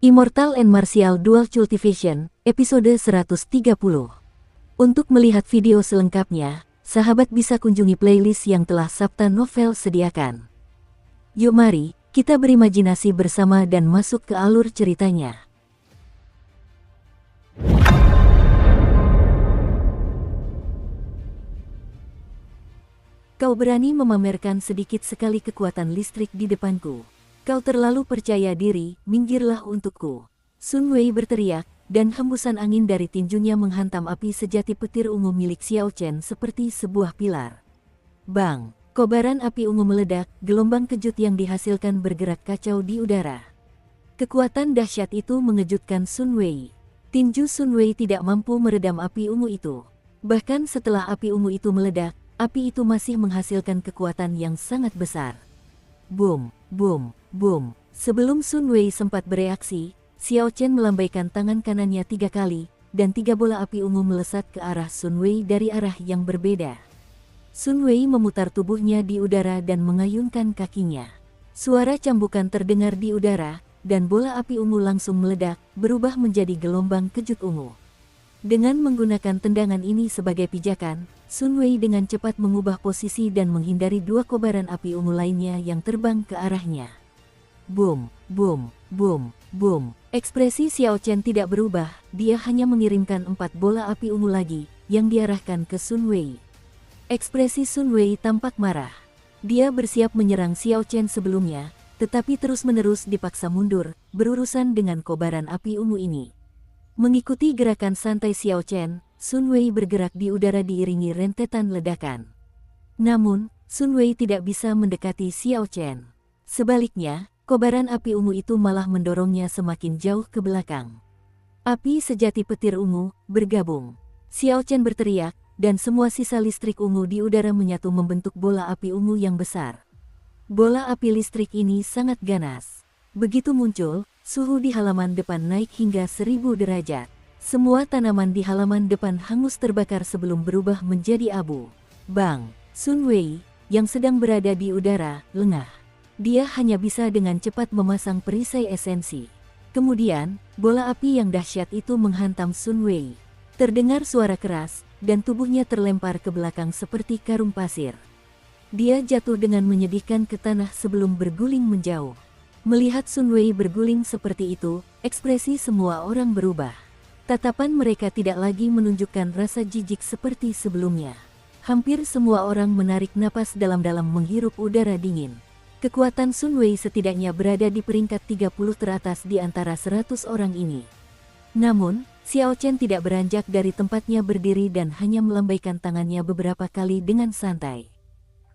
Immortal and Martial Dual Cultivation, episode 130. Untuk melihat video selengkapnya, sahabat bisa kunjungi playlist yang telah Sabta Novel sediakan. Yuk mari, kita berimajinasi bersama dan masuk ke alur ceritanya. Kau berani memamerkan sedikit sekali kekuatan listrik di depanku. Kau terlalu percaya diri, minggirlah untukku. Sun Wei berteriak, dan hembusan angin dari tinjunya menghantam api sejati petir ungu milik Xiao Chen seperti sebuah pilar. Bang! Kobaran api ungu meledak, gelombang kejut yang dihasilkan bergerak kacau di udara. Kekuatan dahsyat itu mengejutkan Sun Wei. Tinju Sun Wei tidak mampu meredam api ungu itu. Bahkan setelah api ungu itu meledak, api itu masih menghasilkan kekuatan yang sangat besar. Boom, boom, boom. Sebelum Sun Wei sempat bereaksi, Xiao Chen melambaikan tangan kanannya 3 kali, dan 3 bola api ungu melesat ke arah Sun Wei dari arah yang berbeda. Sun Wei memutar tubuhnya di udara dan mengayunkan kakinya. Suara cambukan terdengar di udara, dan bola api ungu langsung meledak, berubah menjadi gelombang kejut ungu. Dengan menggunakan tendangan ini sebagai pijakan, Sun Wei dengan cepat mengubah posisi dan menghindari 2 kobaran api ungu lainnya yang terbang ke arahnya. Boom, boom, boom, boom. Ekspresi Xiao Chen tidak berubah, dia hanya mengirimkan 4 bola api ungu lagi, yang diarahkan ke Sun Wei. Ekspresi Sun Wei tampak marah. Dia bersiap menyerang Xiao Chen sebelumnya, tetapi terus-menerus dipaksa mundur, berurusan dengan kobaran api ungu ini. Mengikuti gerakan santai Xiao Chen, Sun Wei bergerak di udara diiringi rentetan ledakan. Namun, Sun Wei tidak bisa mendekati Xiao Chen. Sebaliknya, kobaran api ungu itu malah mendorongnya semakin jauh ke belakang. Api sejati petir ungu bergabung. Xiao Chen berteriak, dan semua sisa listrik ungu di udara menyatu membentuk bola api ungu yang besar. Bola api listrik ini sangat ganas. Begitu muncul, suhu di halaman depan naik hingga 1000 derajat. Semua tanaman di halaman depan hangus terbakar sebelum berubah menjadi abu. Bang! Sun Wei, yang sedang berada di udara, lengah. Dia hanya bisa dengan cepat memasang perisai esensi. Kemudian, bola api yang dahsyat itu menghantam Sun Wei. Terdengar suara keras, dan tubuhnya terlempar ke belakang seperti karung pasir. Dia jatuh dengan menyedihkan ke tanah sebelum berguling menjauh. Melihat Sun Wei berguling seperti itu, ekspresi semua orang berubah. Tatapan mereka tidak lagi menunjukkan rasa jijik seperti sebelumnya. Hampir semua orang menarik napas dalam-dalam menghirup udara dingin. Kekuatan Sun Wei setidaknya berada di peringkat 30 teratas di antara 100 orang ini. Namun, Xiao Chen tidak beranjak dari tempatnya berdiri dan hanya melambaikan tangannya beberapa kali dengan santai.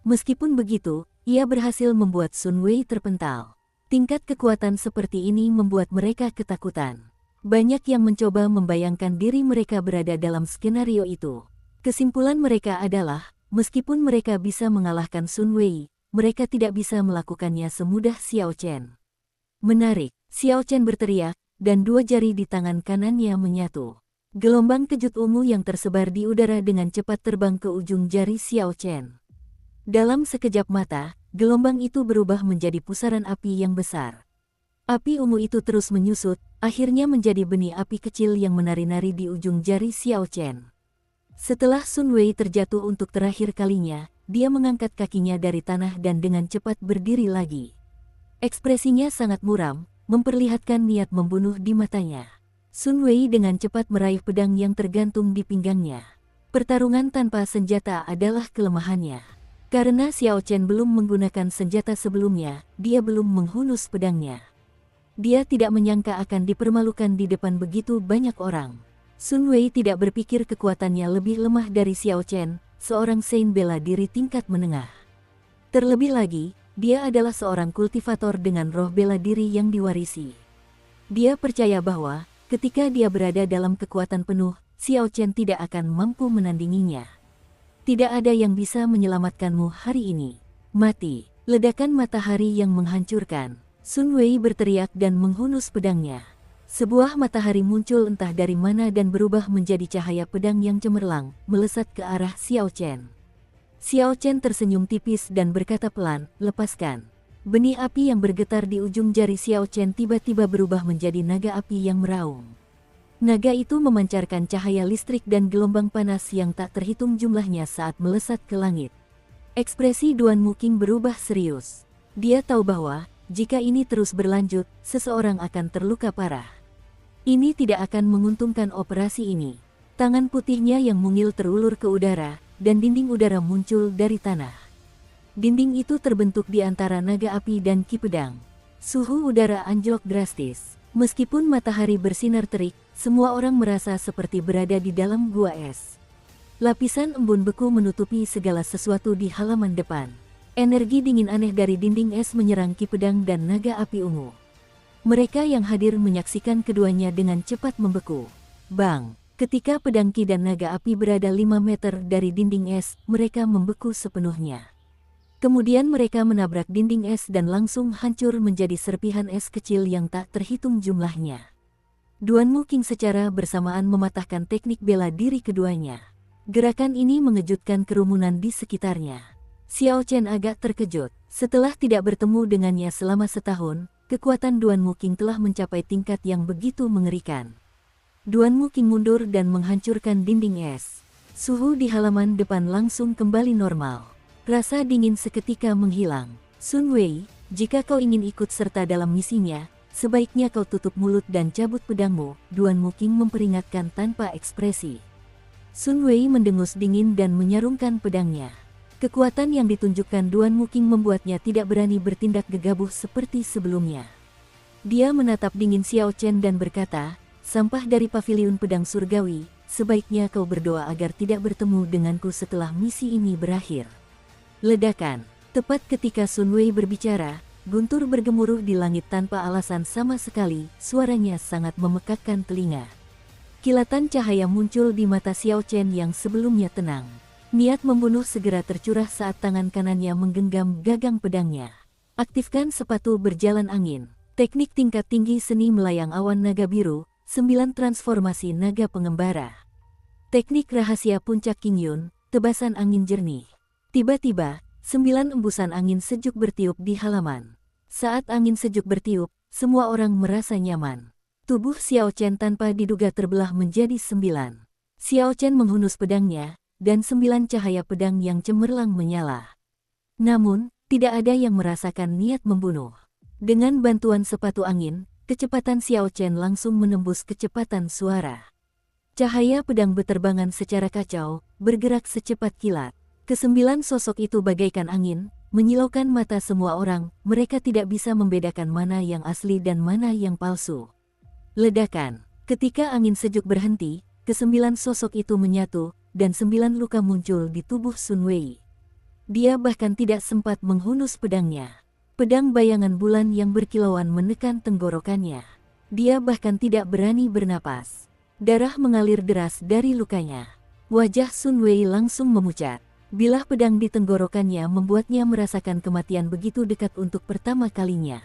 Meskipun begitu, ia berhasil membuat Sun Wei terpental. Tingkat kekuatan seperti ini membuat mereka ketakutan. Banyak yang mencoba membayangkan diri mereka berada dalam skenario itu. Kesimpulan mereka adalah, meskipun mereka bisa mengalahkan Sun Wei, mereka tidak bisa melakukannya semudah Xiao Chen. Menarik, Xiao Chen berteriak, dan 2 jari di tangan kanannya menyatu. Gelombang kejut ungu yang tersebar di udara dengan cepat terbang ke ujung jari Xiao Chen. Dalam sekejap mata, gelombang itu berubah menjadi pusaran api yang besar. Api ungu itu terus menyusut, akhirnya menjadi benih api kecil yang menari-nari di ujung jari Xiao Chen. Setelah Sun Wei terjatuh untuk terakhir kalinya, dia mengangkat kakinya dari tanah dan dengan cepat berdiri lagi. Ekspresinya sangat muram, memperlihatkan niat membunuh di matanya. Sun Wei dengan cepat meraih pedang yang tergantung di pinggangnya. Pertarungan tanpa senjata adalah kelemahannya. Karena Xiao Chen belum menggunakan senjata sebelumnya, dia belum menghunus pedangnya. Dia tidak menyangka akan dipermalukan di depan begitu banyak orang. Sun Wei tidak berpikir kekuatannya lebih lemah dari Xiao Chen, seorang saint bela diri tingkat menengah. Terlebih lagi, dia adalah seorang kultivator dengan roh bela diri yang diwarisi. Dia percaya bahwa, ketika dia berada dalam kekuatan penuh, Xiao Chen tidak akan mampu menandinginya. Tidak ada yang bisa menyelamatkanmu hari ini. Mati! Ledakan matahari yang menghancurkan. Sun Wei berteriak dan menghunus pedangnya. Sebuah matahari muncul entah dari mana dan berubah menjadi cahaya pedang yang cemerlang, melesat ke arah Xiao Chen. Xiao Chen tersenyum tipis dan berkata pelan, "Lepaskan." Benih api yang bergetar di ujung jari Xiao Chen tiba-tiba berubah menjadi naga api yang meraung. Naga itu memancarkan cahaya listrik dan gelombang panas yang tak terhitung jumlahnya saat melesat ke langit. Ekspresi Duan Muking berubah serius. Dia tahu bahwa, jika ini terus berlanjut, seseorang akan terluka parah. Ini tidak akan menguntungkan operasi ini. Tangan putihnya yang mungil terulur ke udara, dan dinding udara muncul dari tanah. Dinding itu terbentuk di antara naga api dan Ki Pedang. Suhu udara anjlok drastis. Meskipun matahari bersinar terik, semua orang merasa seperti berada di dalam gua es. Lapisan embun beku menutupi segala sesuatu di halaman depan. Energi dingin aneh dari dinding es menyerang Ki Pedang dan naga api ungu. Mereka yang hadir menyaksikan keduanya dengan cepat membeku. Bang! Ketika pedang Ki dan naga api berada 5 meter dari dinding es, mereka membeku sepenuhnya. Kemudian mereka menabrak dinding es dan langsung hancur menjadi serpihan es kecil yang tak terhitung jumlahnya. Duan Muking secara bersamaan mematahkan teknik bela diri keduanya. Gerakan ini mengejutkan kerumunan di sekitarnya. Xiao Chen agak terkejut. Setelah tidak bertemu dengannya selama setahun, kekuatan Duan Muking telah mencapai tingkat yang begitu mengerikan. Duan Muking mundur dan menghancurkan dinding es. Suhu di halaman depan langsung kembali normal. Rasa dingin seketika menghilang. Sun Wei, jika kau ingin ikut serta dalam misinya, sebaiknya kau tutup mulut dan cabut pedangmu, Duan Muking memperingatkan tanpa ekspresi. Sun Wei mendengus dingin dan menyarungkan pedangnya. Kekuatan yang ditunjukkan Duan Muking membuatnya tidak berani bertindak gegabah seperti sebelumnya. Dia menatap dingin Xiao Chen dan berkata, "Sampah dari paviliun pedang surgawi, sebaiknya kau berdoa agar tidak bertemu denganku setelah misi ini berakhir." Ledakan. Tepat ketika Sun Wei berbicara, guntur bergemuruh di langit tanpa alasan sama sekali, suaranya sangat memekakkan telinga. Kilatan cahaya muncul di mata Xiao Chen yang sebelumnya tenang. Niat membunuh segera tercurah saat tangan kanannya menggenggam gagang pedangnya. Aktifkan sepatu berjalan angin. Teknik tingkat tinggi seni melayang awan naga biru, 9 transformasi naga pengembara. Teknik rahasia puncak King Yun, tebasan angin jernih. Tiba-tiba, 9 embusan angin sejuk bertiup di halaman. Saat angin sejuk bertiup, semua orang merasa nyaman. Tubuh Xiao Chen tanpa diduga terbelah menjadi 9. Xiao Chen menghunus pedangnya, dan 9 cahaya pedang yang cemerlang menyala. Namun, tidak ada yang merasakan niat membunuh. Dengan bantuan sepatu angin, kecepatan Xiao Chen langsung menembus kecepatan suara. Cahaya pedang beterbangan secara kacau, bergerak secepat kilat. Kesembilan sosok itu bagaikan angin, menyilaukan mata semua orang, mereka tidak bisa membedakan mana yang asli dan mana yang palsu. Ledakan. Ketika angin sejuk berhenti, kesembilan sosok itu menyatu, dan 9 luka muncul di tubuh Sun Wei. Dia bahkan tidak sempat menghunus pedangnya. Pedang bayangan bulan yang berkilauan menekan tenggorokannya. Dia bahkan tidak berani bernapas. Darah mengalir deras dari lukanya. Wajah Sun Wei langsung memucat. Bilah pedang di tenggorokannya membuatnya merasakan kematian begitu dekat untuk pertama kalinya.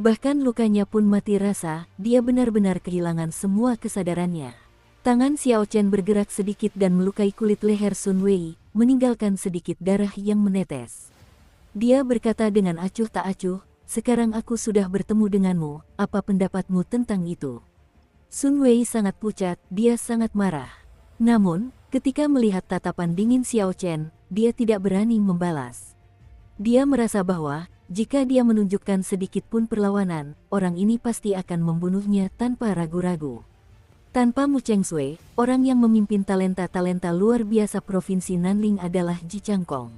Bahkan lukanya pun mati rasa, dia benar-benar kehilangan semua kesadarannya. Tangan Xiao Chen bergerak sedikit dan melukai kulit leher Sun Wei, meninggalkan sedikit darah yang menetes. Dia berkata dengan acuh tak acuh, "Sekarang aku sudah bertemu denganmu, apa pendapatmu tentang itu?" Sun Wei sangat pucat, dia sangat marah. Namun, ketika melihat tatapan dingin Xiao Chen, dia tidak berani membalas. Dia merasa bahwa, jika dia menunjukkan sedikit pun perlawanan, orang ini pasti akan membunuhnya tanpa ragu-ragu. Tanpa Mu Chengsui, orang yang memimpin talenta-talenta luar biasa Provinsi Nanling adalah Ji Changkong.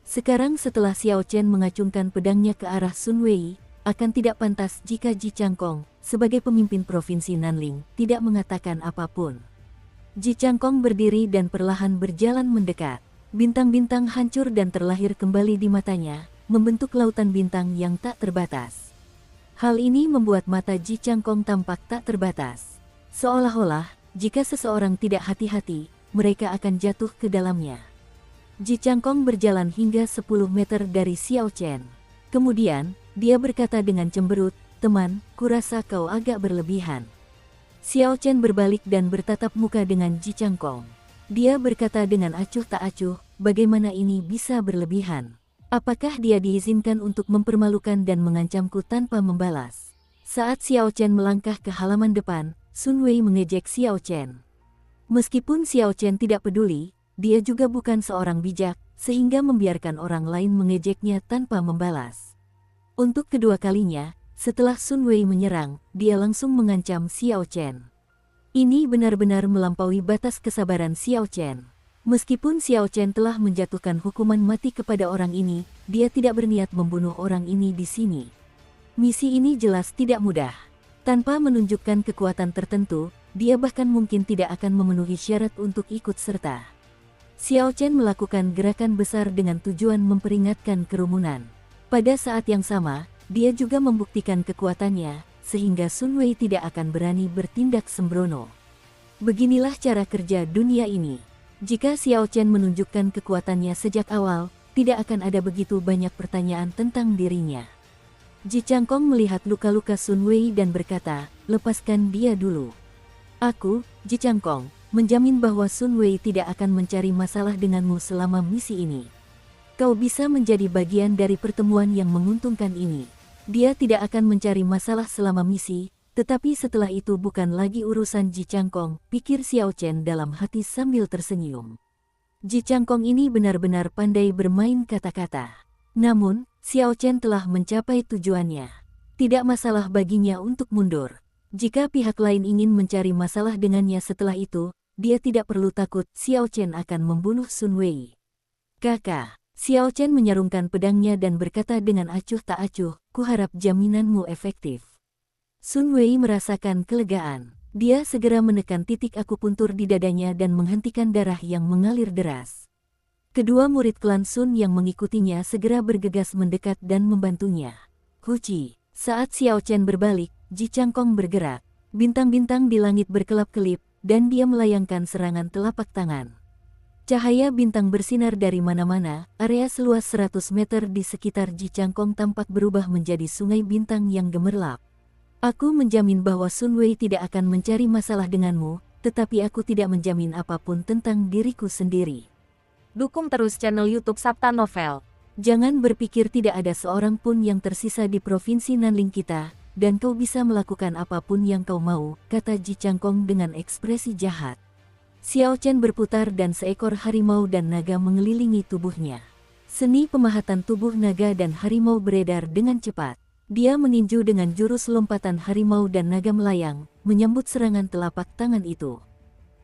Sekarang setelah Xiao Chen mengacungkan pedangnya ke arah Sun Wei, akan tidak pantas jika Ji Changkong, sebagai pemimpin Provinsi Nanling, tidak mengatakan apapun. Ji Changkong berdiri dan perlahan berjalan mendekat. Bintang-bintang hancur dan terlahir kembali di matanya, membentuk lautan bintang yang tak terbatas. Hal ini membuat mata Ji Changkong tampak tak terbatas. Seolah-olah, jika seseorang tidak hati-hati, mereka akan jatuh ke dalamnya. Ji Changkong berjalan hingga 10 meter dari Xiao Chen. Kemudian, dia berkata dengan cemberut, "Teman, kurasa kau agak berlebihan." Xiao Chen berbalik dan bertatap muka dengan Ji Changkong. Dia berkata dengan acuh tak acuh, "Bagaimana ini bisa berlebihan? Apakah dia diizinkan untuk mempermalukan dan mengancamku tanpa membalas? Saat Xiao Chen melangkah ke halaman depan, Sun Wei mengejek Xiao Chen. Meskipun Xiao Chen tidak peduli, dia juga bukan seorang bijak, sehingga membiarkan orang lain mengejeknya tanpa membalas. Untuk kedua kalinya, setelah Sun Wei menyerang, dia langsung mengancam Xiao Chen. Ini benar-benar melampaui batas kesabaran Xiao Chen. Meskipun Xiao Chen telah menjatuhkan hukuman mati kepada orang ini, dia tidak berniat membunuh orang ini di sini. Misi ini jelas tidak mudah. Tanpa menunjukkan kekuatan tertentu, dia bahkan mungkin tidak akan memenuhi syarat untuk ikut serta. Xiao Chen melakukan gerakan besar dengan tujuan memperingatkan kerumunan. Pada saat yang sama, dia juga membuktikan kekuatannya, sehingga Sun Wei tidak akan berani bertindak sembrono. Beginilah cara kerja dunia ini. Jika Xiao Chen menunjukkan kekuatannya sejak awal, tidak akan ada begitu banyak pertanyaan tentang dirinya. Ji Changkong melihat luka-luka Sun Wei dan berkata, "Lepaskan dia dulu." "Aku, Ji Changkong, menjamin bahwa Sun Wei tidak akan mencari masalah denganmu selama misi ini. Kau bisa menjadi bagian dari pertemuan yang menguntungkan ini. Dia tidak akan mencari masalah selama misi, tetapi setelah itu bukan lagi urusan Ji Changkong," pikir Xiao Chen dalam hati sambil tersenyum. Ji Changkong ini benar-benar pandai bermain kata-kata. Namun, Xiao Chen telah mencapai tujuannya. Tidak masalah baginya untuk mundur. Jika pihak lain ingin mencari masalah dengannya setelah itu, dia tidak perlu takut Xiao Chen akan membunuh Sun Wei. "Kakak," Xiao Chen menyarungkan pedangnya dan berkata dengan acuh tak acuh, "Kuharap jaminanmu efektif." Sun Wei merasakan kelegaan. Dia segera menekan titik akupuntur di dadanya dan menghentikan darah yang mengalir deras. Kedua murid klan Sun yang mengikutinya segera bergegas mendekat dan membantunya. "Huci." Saat Xiao Chen berbalik, Ji Changkong bergerak. Bintang-bintang di langit berkelap-kelip, dan dia melayangkan serangan telapak tangan. Cahaya bintang bersinar dari mana-mana, area seluas 100 meter di sekitar Ji Changkong tampak berubah menjadi sungai bintang yang gemerlap. "Aku menjamin bahwa Sun Wei tidak akan mencari masalah denganmu, tetapi aku tidak menjamin apapun tentang diriku sendiri." Dukung terus channel YouTube Sabta Novel. Jangan berpikir tidak ada seorang pun yang tersisa di provinsi Nanling kita, dan kau bisa melakukan apapun yang kau mau, kata Ji Changkong dengan ekspresi jahat. Xiao Chen berputar dan seekor harimau dan naga mengelilingi tubuhnya. Seni pemahatan tubuh naga dan harimau beredar dengan cepat. Dia meninju dengan jurus lompatan harimau dan naga melayang, menyambut serangan telapak tangan itu.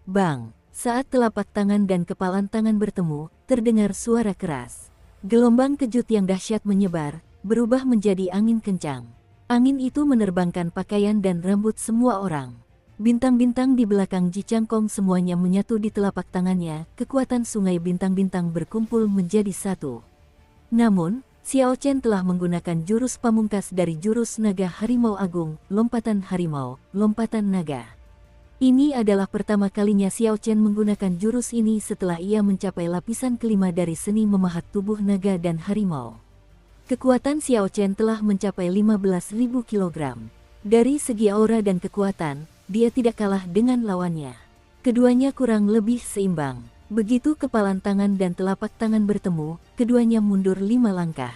Bang! Saat telapak tangan dan kepalan tangan bertemu, terdengar suara keras. Gelombang kejut yang dahsyat menyebar, berubah menjadi angin kencang. Angin itu menerbangkan pakaian dan rambut semua orang. Bintang-bintang di belakang Ji Changkong semuanya menyatu di telapak tangannya, kekuatan sungai bintang-bintang berkumpul menjadi satu. Namun, Xiao Chen telah menggunakan jurus pamungkas dari jurus naga harimau agung, lompatan harimau, lompatan naga. Ini adalah pertama kalinya Xiao Chen menggunakan jurus ini setelah ia mencapai lapisan kelima dari seni memahat tubuh naga dan harimau. Kekuatan Xiao Chen telah mencapai 15.000 kg. Dari segi aura dan kekuatan, dia tidak kalah dengan lawannya. Keduanya kurang lebih seimbang. Begitu kepalan tangan dan telapak tangan bertemu, keduanya mundur 5 langkah.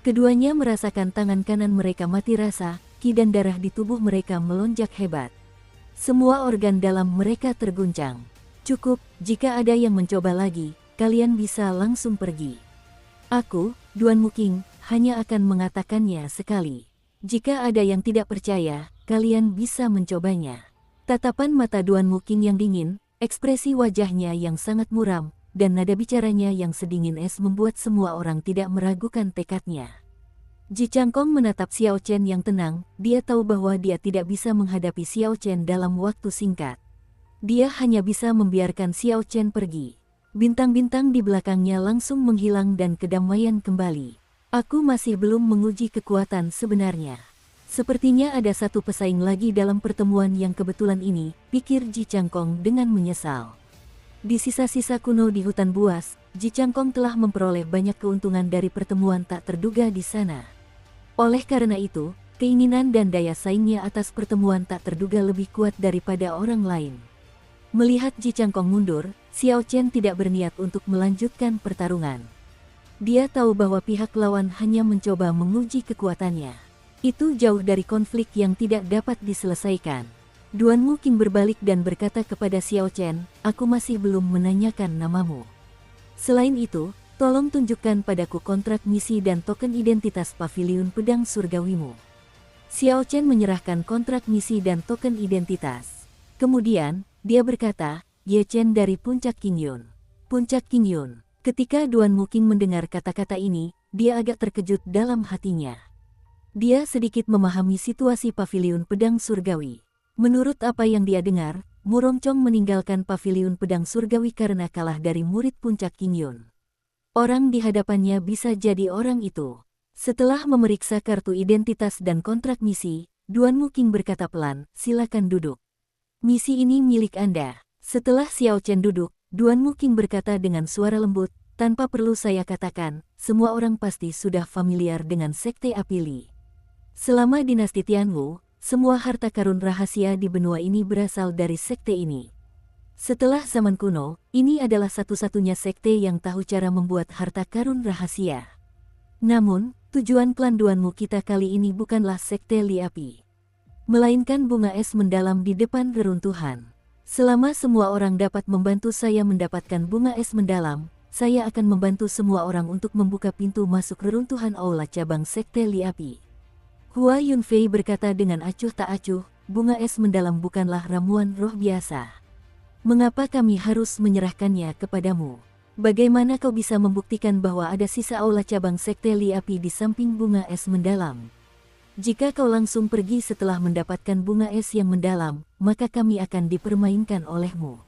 Keduanya merasakan tangan kanan mereka mati rasa, ki dan darah di tubuh mereka melonjak hebat. Semua organ dalam mereka terguncang. "Cukup, jika ada yang mencoba lagi, kalian bisa langsung pergi. Aku, Duan Muking, hanya akan mengatakannya sekali. Jika ada yang tidak percaya, kalian bisa mencobanya." Tatapan mata Duan Muking yang dingin, ekspresi wajahnya yang sangat muram, dan nada bicaranya yang sedingin es membuat semua orang tidak meragukan tekadnya. Ji Changkong menatap Xiao Chen yang tenang, dia tahu bahwa dia tidak bisa menghadapi Xiao Chen dalam waktu singkat. Dia hanya bisa membiarkan Xiao Chen pergi. Bintang-bintang di belakangnya langsung menghilang dan kedamaian kembali. "Aku masih belum menguji kekuatan sebenarnya. Sepertinya ada satu pesaing lagi dalam pertemuan yang kebetulan ini," pikir Ji Changkong dengan menyesal. Di sisa-sisa kuno di hutan buas, Ji Changkong telah memperoleh banyak keuntungan dari pertemuan tak terduga di sana. Oleh karena itu, keinginan dan daya saingnya atas pertemuan tak terduga lebih kuat daripada orang lain. Melihat Ji Changkong mundur, Xiao Chen tidak berniat untuk melanjutkan pertarungan. Dia tahu bahwa pihak lawan hanya mencoba menguji kekuatannya. Itu jauh dari konflik yang tidak dapat diselesaikan. Duan Muking berbalik dan berkata kepada Xiao Chen, "Aku masih belum menanyakan namamu. Selain itu, tolong tunjukkan padaku kontrak misi dan token identitas paviliun pedang surgawimu." Xiao Chen menyerahkan kontrak misi dan token identitas. Kemudian, dia berkata, "Ye Chen dari Puncak Qingyun." Puncak Qingyun. Ketika Duan Muking mendengar kata-kata ini, dia agak terkejut dalam hatinya. Dia sedikit memahami situasi paviliun pedang surgawi. Menurut apa yang dia dengar, Murongcong meninggalkan paviliun pedang surgawi karena kalah dari murid Puncak Qingyun. Orang di hadapannya bisa jadi orang itu. Setelah memeriksa kartu identitas dan kontrak misi, Duan Muking berkata pelan, "Silakan duduk. Misi ini milik Anda." Setelah Xiao Chen duduk, Duan Muking berkata dengan suara lembut, "Tanpa perlu saya katakan, semua orang pasti sudah familiar dengan Sekte Api Li. Selama dinasti Tianwu, semua harta karun rahasia di benua ini berasal dari sekte ini. Setelah zaman kuno, ini adalah satu-satunya sekte yang tahu cara membuat harta karun rahasia. Namun, tujuan klan Duanmu kita kali ini bukanlah Sekte Li Api, melainkan bunga es mendalam di depan reruntuhan. Selama semua orang dapat membantu saya mendapatkan bunga es mendalam, saya akan membantu semua orang untuk membuka pintu masuk reruntuhan aula cabang Sekte Li Api." Hua Yunfei berkata dengan acuh tak acuh, "Bunga es mendalam bukanlah ramuan roh biasa. Mengapa kami harus menyerahkannya kepadamu? Bagaimana kau bisa membuktikan bahwa ada sisa aula cabang Sekte Li Api di samping bunga es mendalam? Jika kau langsung pergi setelah mendapatkan bunga es yang mendalam, maka kami akan dipermainkan olehmu.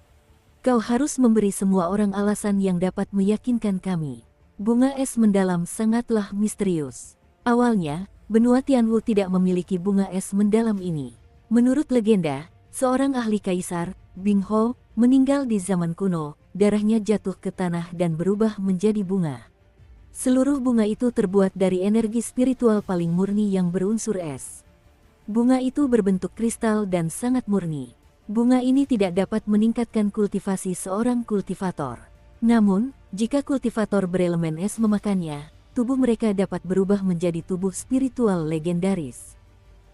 Kau harus memberi semua orang alasan yang dapat meyakinkan kami." Bunga es mendalam sangatlah misterius. Awalnya, benua Tianwu tidak memiliki bunga es mendalam ini. Menurut legenda, seorang ahli kaisar, Bing Hou, meninggal di zaman kuno, darahnya jatuh ke tanah dan berubah menjadi bunga. Seluruh bunga itu terbuat dari energi spiritual paling murni yang berunsur es. Bunga itu berbentuk kristal dan sangat murni. Bunga ini tidak dapat meningkatkan kultivasi seorang kultivator. Namun, jika kultivator berelemen es memakannya, tubuh mereka dapat berubah menjadi tubuh spiritual legendaris.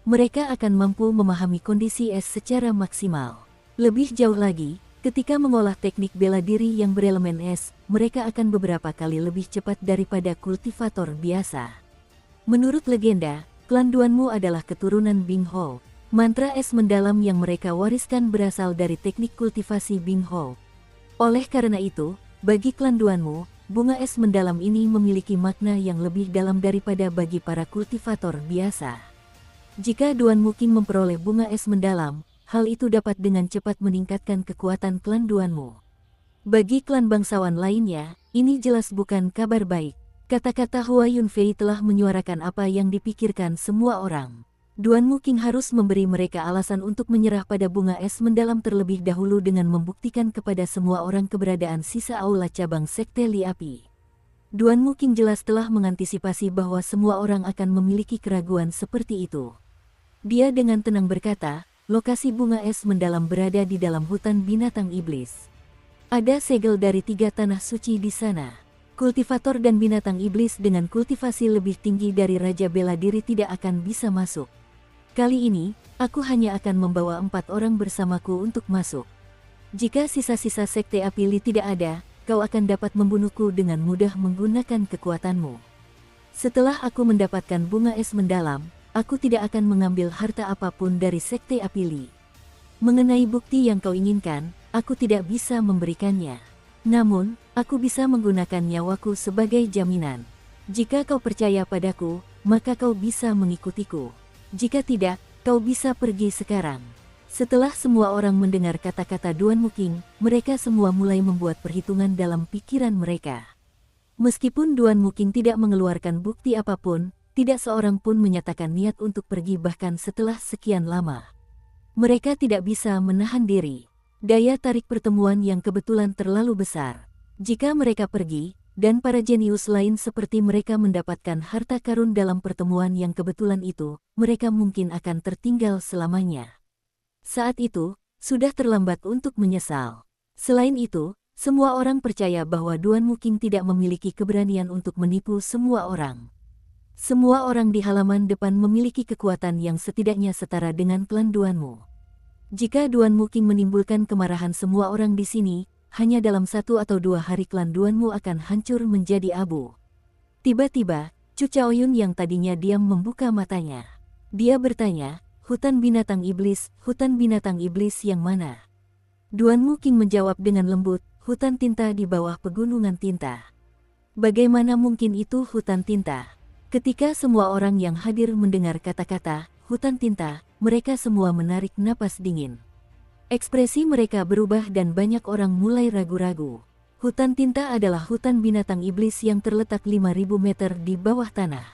Mereka akan mampu memahami kondisi es secara maksimal. Lebih jauh lagi, ketika mengolah teknik bela diri yang berelemen es, mereka akan beberapa kali lebih cepat daripada kultivator biasa. Menurut legenda, klan Duanmu adalah keturunan Bing Hou. Mantra es mendalam yang mereka wariskan berasal dari teknik kultivasi Bing Hou. Oleh karena itu, bagi klan Duanmu, bunga es mendalam ini memiliki makna yang lebih dalam daripada bagi para kultivator biasa. Jika Duan Muking memperoleh bunga es mendalam, hal itu dapat dengan cepat meningkatkan kekuatan klan Duanmu. Bagi klan bangsawan lainnya, ini jelas bukan kabar baik. Kata-kata Hua Yunfei telah menyuarakan apa yang dipikirkan semua orang. Duan Muking harus memberi mereka alasan untuk menyerah pada bunga es mendalam terlebih dahulu dengan membuktikan kepada semua orang keberadaan sisa aula cabang Sekte Li Api. Duan Muking jelas telah mengantisipasi bahwa semua orang akan memiliki keraguan seperti itu. Dia dengan tenang berkata, "Lokasi bunga es mendalam berada di dalam hutan binatang iblis. Ada segel dari 3 tanah suci di sana. Kultivator dan binatang iblis dengan kultivasi lebih tinggi dari Raja Bela Diri tidak akan bisa masuk. Kali ini, aku hanya akan membawa 4 orang bersamaku untuk masuk. Jika sisa-sisa Sekte Api Li tidak ada, kau akan dapat membunuhku dengan mudah menggunakan kekuatanmu. Setelah aku mendapatkan bunga es mendalam, aku tidak akan mengambil harta apapun dari Sekte Api Li. Mengenai bukti yang kau inginkan, aku tidak bisa memberikannya. Namun, aku bisa menggunakan nyawaku sebagai jaminan. Jika kau percaya padaku, maka kau bisa mengikutiku. Jika tidak, kau bisa pergi sekarang." Setelah semua orang mendengar kata-kata Duan Muking, mereka semua mulai membuat perhitungan dalam pikiran mereka. Meskipun Duan Muking tidak mengeluarkan bukti apapun, tidak seorang pun menyatakan niat untuk pergi bahkan setelah sekian lama. Mereka tidak bisa menahan diri. Daya tarik pertemuan yang kebetulan terlalu besar. Jika mereka pergi, dan para jenius lain seperti mereka mendapatkan harta karun dalam pertemuan yang kebetulan itu, mereka mungkin akan tertinggal selamanya. Saat itu, sudah terlambat untuk menyesal. Selain itu, Semua orang percaya bahwa Duan Muking tidak memiliki keberanian untuk menipu semua orang. Semua orang di halaman depan memiliki kekuatan yang setidaknya setara dengan klan Duanmu. Jika Duan Muking menimbulkan kemarahan semua orang di sini, hanya dalam 1 atau 2 hari klan Duanmu akan hancur menjadi abu. Tiba-tiba, Chu Chaoyun yang tadinya diam membuka matanya. Dia bertanya, hutan binatang iblis yang mana? Duan Muking menjawab dengan lembut, hutan tinta di bawah pegunungan tinta. Bagaimana mungkin itu hutan tinta? Ketika semua orang yang hadir mendengar kata-kata hutan tinta, mereka semua menarik napas dingin. Ekspresi mereka berubah dan banyak orang mulai ragu-ragu. Hutan tinta adalah hutan binatang iblis yang terletak 5.000 meter di bawah tanah.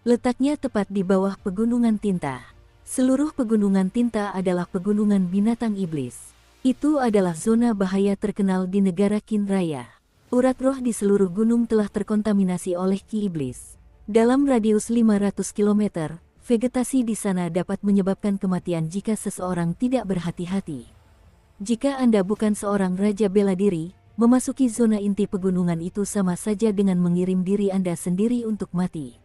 Letaknya tepat di bawah pegunungan tinta. Seluruh pegunungan tinta adalah pegunungan binatang iblis. Itu adalah zona bahaya terkenal di negara Qin Raya. Urat roh di seluruh gunung telah terkontaminasi oleh Ki Iblis. Dalam radius 500 km, vegetasi di sana dapat menyebabkan kematian jika seseorang tidak berhati-hati. Jika Anda bukan seorang raja bela diri, memasuki zona inti pegunungan itu sama saja dengan mengirim diri Anda sendiri untuk mati.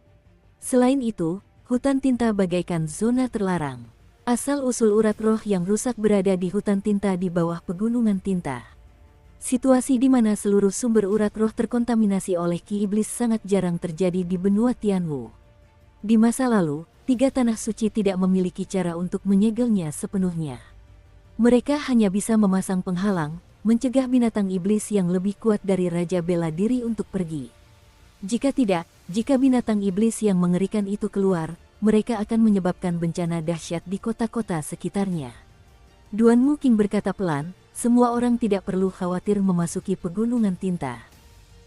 Selain itu, hutan tinta bagaikan zona terlarang. Asal-usul urat roh yang rusak berada di hutan tinta di bawah pegunungan tinta. Situasi di mana seluruh sumber urat roh terkontaminasi oleh Ki Iblis sangat jarang terjadi di benua Tianwu. Di masa lalu, 3 tanah suci tidak memiliki cara untuk menyegelnya sepenuhnya. Mereka hanya bisa memasang penghalang, mencegah binatang iblis yang lebih kuat dari Raja Bela Diri untuk pergi. Jika tidak, jika binatang iblis yang mengerikan itu keluar, mereka akan menyebabkan bencana dahsyat di kota-kota sekitarnya. Duan Muking berkata pelan, semua orang tidak perlu khawatir memasuki pegunungan tinta.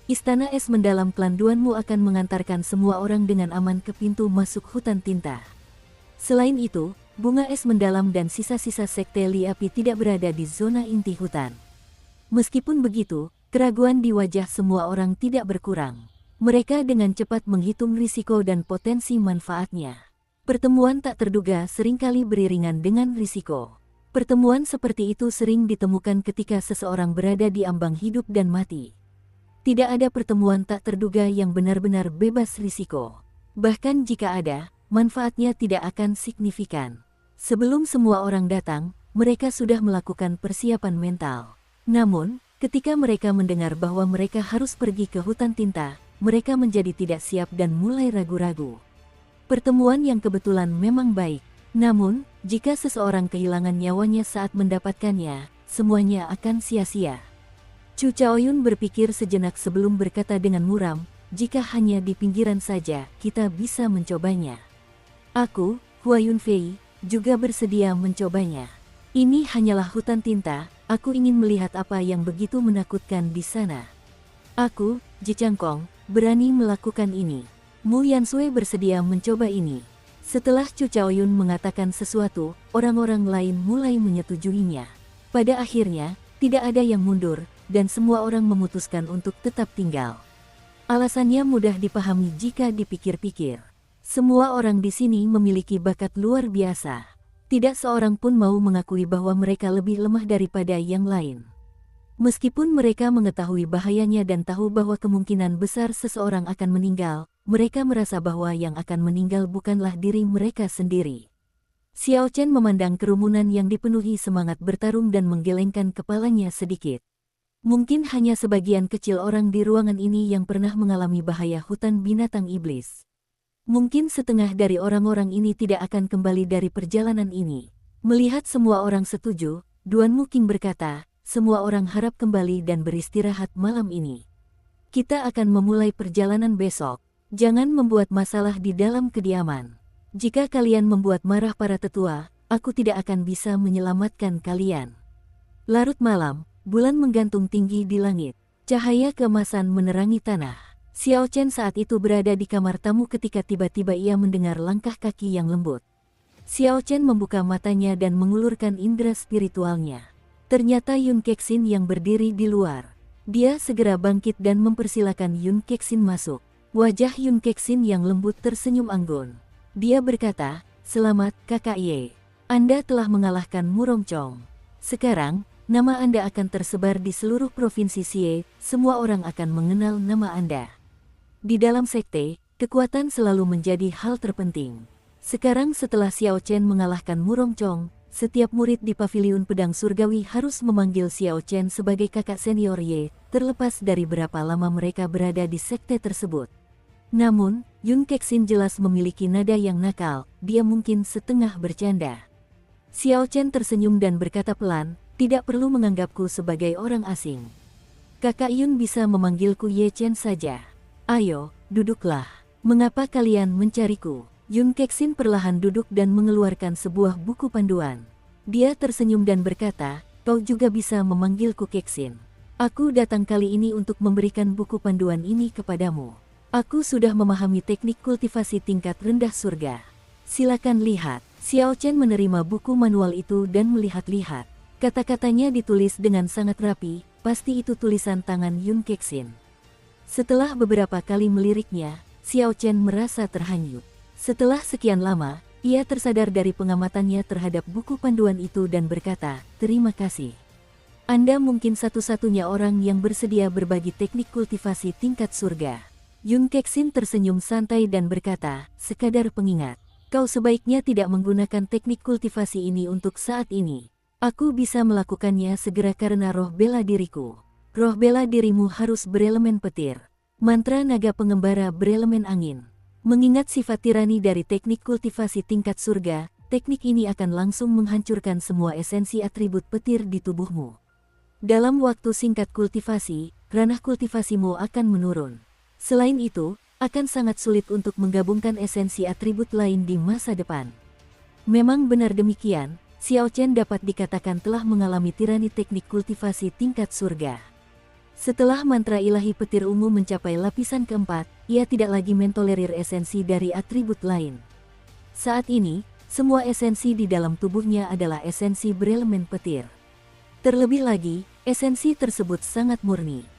Istana es mendalam klan Duanmu akan mengantarkan semua orang dengan aman ke pintu masuk hutan tinta. Selain itu, bunga es mendalam dan sisa-sisa sekte Li Api tidak berada di zona inti hutan. Meskipun begitu, keraguan di wajah semua orang tidak berkurang. Mereka dengan cepat menghitung risiko dan potensi manfaatnya. Pertemuan tak terduga seringkali beriringan dengan risiko. Pertemuan seperti itu sering ditemukan ketika seseorang berada di ambang hidup dan mati. Tidak ada pertemuan tak terduga yang benar-benar bebas risiko. Bahkan jika ada, manfaatnya tidak akan signifikan. Sebelum semua orang datang, mereka sudah melakukan persiapan mental. Namun, ketika mereka mendengar bahwa mereka harus pergi ke hutan tinta, mereka menjadi tidak siap dan mulai ragu-ragu. Pertemuan yang kebetulan memang baik. Namun, jika seseorang kehilangan nyawanya saat mendapatkannya, semuanya akan sia-sia. Chu Chaoyun berpikir sejenak sebelum berkata dengan muram, jika hanya di pinggiran saja, kita bisa mencobanya. Aku, Hua Yunfei, juga bersedia mencobanya. Ini hanyalah hutan tinta, aku ingin melihat apa yang begitu menakutkan di sana. Aku, Ji Changkong, berani melakukan ini. Mu Yansui bersedia mencoba ini. Setelah Chu Chaoyun mengatakan sesuatu, orang-orang lain mulai menyetujuinya. Pada akhirnya, tidak ada yang mundur, dan semua orang memutuskan untuk tetap tinggal. Alasannya mudah dipahami jika dipikir-pikir. Semua orang di sini memiliki bakat luar biasa. Tidak seorang pun mau mengakui bahwa mereka lebih lemah daripada yang lain. Meskipun mereka mengetahui bahayanya dan tahu bahwa kemungkinan besar seseorang akan meninggal, mereka merasa bahwa yang akan meninggal bukanlah diri mereka sendiri. Xiao Chen memandang kerumunan yang dipenuhi semangat bertarung dan menggelengkan kepalanya sedikit. Mungkin hanya sebagian kecil orang di ruangan ini yang pernah mengalami bahaya hutan binatang iblis. Mungkin setengah dari orang-orang ini tidak akan kembali dari perjalanan ini. Melihat semua orang setuju, Duan Muking berkata, semua orang harap kembali dan beristirahat malam ini. Kita akan memulai perjalanan besok. Jangan membuat masalah di dalam kediaman. Jika kalian membuat marah para tetua, aku tidak akan bisa menyelamatkan kalian. Larut malam, bulan menggantung tinggi di langit. Cahaya keemasan menerangi tanah. Xiao Chen saat itu berada di kamar tamu ketika tiba-tiba ia mendengar langkah kaki yang lembut. Xiao Chen membuka matanya dan mengulurkan indera spiritualnya. Ternyata Yun Kexin yang berdiri di luar. Dia segera bangkit dan mempersilakan Yun Kexin masuk. Wajah Yun Kexin yang lembut tersenyum anggun. Dia berkata, "Selamat, Kakak Ye. Anda telah mengalahkan Murong Chong. Sekarang, nama Anda akan tersebar di seluruh provinsi Xie, semua orang akan mengenal nama Anda. Di dalam sekte, kekuatan selalu menjadi hal terpenting. Sekarang setelah Xiao Chen mengalahkan Murong Chong, setiap murid di Paviliun Pedang Surgawi harus memanggil Xiao Chen sebagai kakak senior Ye, terlepas dari berapa lama mereka berada di sekte tersebut. Namun, Yun Kexin jelas memiliki nada yang nakal, dia mungkin setengah bercanda. Xiao Chen tersenyum dan berkata pelan, tidak perlu menganggapku sebagai orang asing. Kakak Yun bisa memanggilku Ye Chen saja. Ayo, duduklah. Mengapa kalian mencariku? Yun Kexin perlahan duduk dan mengeluarkan sebuah buku panduan. Dia tersenyum dan berkata, kau juga bisa memanggilku Kexin. Aku datang kali ini untuk memberikan buku panduan ini kepadamu. Aku sudah memahami teknik kultivasi tingkat rendah surga. Silakan lihat. Xiao Chen menerima buku manual itu dan melihat-lihat. Kata-katanya ditulis dengan sangat rapi, pasti itu tulisan tangan Yun Kexin. Setelah beberapa kali meliriknya, Xiao Chen merasa terhanyut. Setelah sekian lama, ia tersadar dari pengamatannya terhadap buku panduan itu dan berkata, terima kasih. Anda mungkin satu-satunya orang yang bersedia berbagi teknik kultivasi tingkat surga. Yun Kexin tersenyum santai dan berkata, sekadar pengingat. Kau sebaiknya tidak menggunakan teknik kultivasi ini untuk saat ini. Aku bisa melakukannya segera karena roh bela diriku. Roh bela dirimu harus berelemen petir. Mantra naga pengembara berelemen angin. Mengingat sifat tirani dari teknik kultivasi tingkat surga, teknik ini akan langsung menghancurkan semua esensi atribut petir di tubuhmu. Dalam waktu singkat kultivasi, ranah kultivasimu akan menurun. Selain itu, akan sangat sulit untuk menggabungkan esensi atribut lain di masa depan. Memang benar demikian, Xiao Chen dapat dikatakan telah mengalami tirani teknik kultivasi tingkat surga. Setelah mantra ilahi petir ungu mencapai lapisan keempat, ia tidak lagi mentolerir esensi dari atribut lain. Saat ini, semua esensi di dalam tubuhnya adalah esensi berelemen petir. Terlebih lagi, esensi tersebut sangat murni.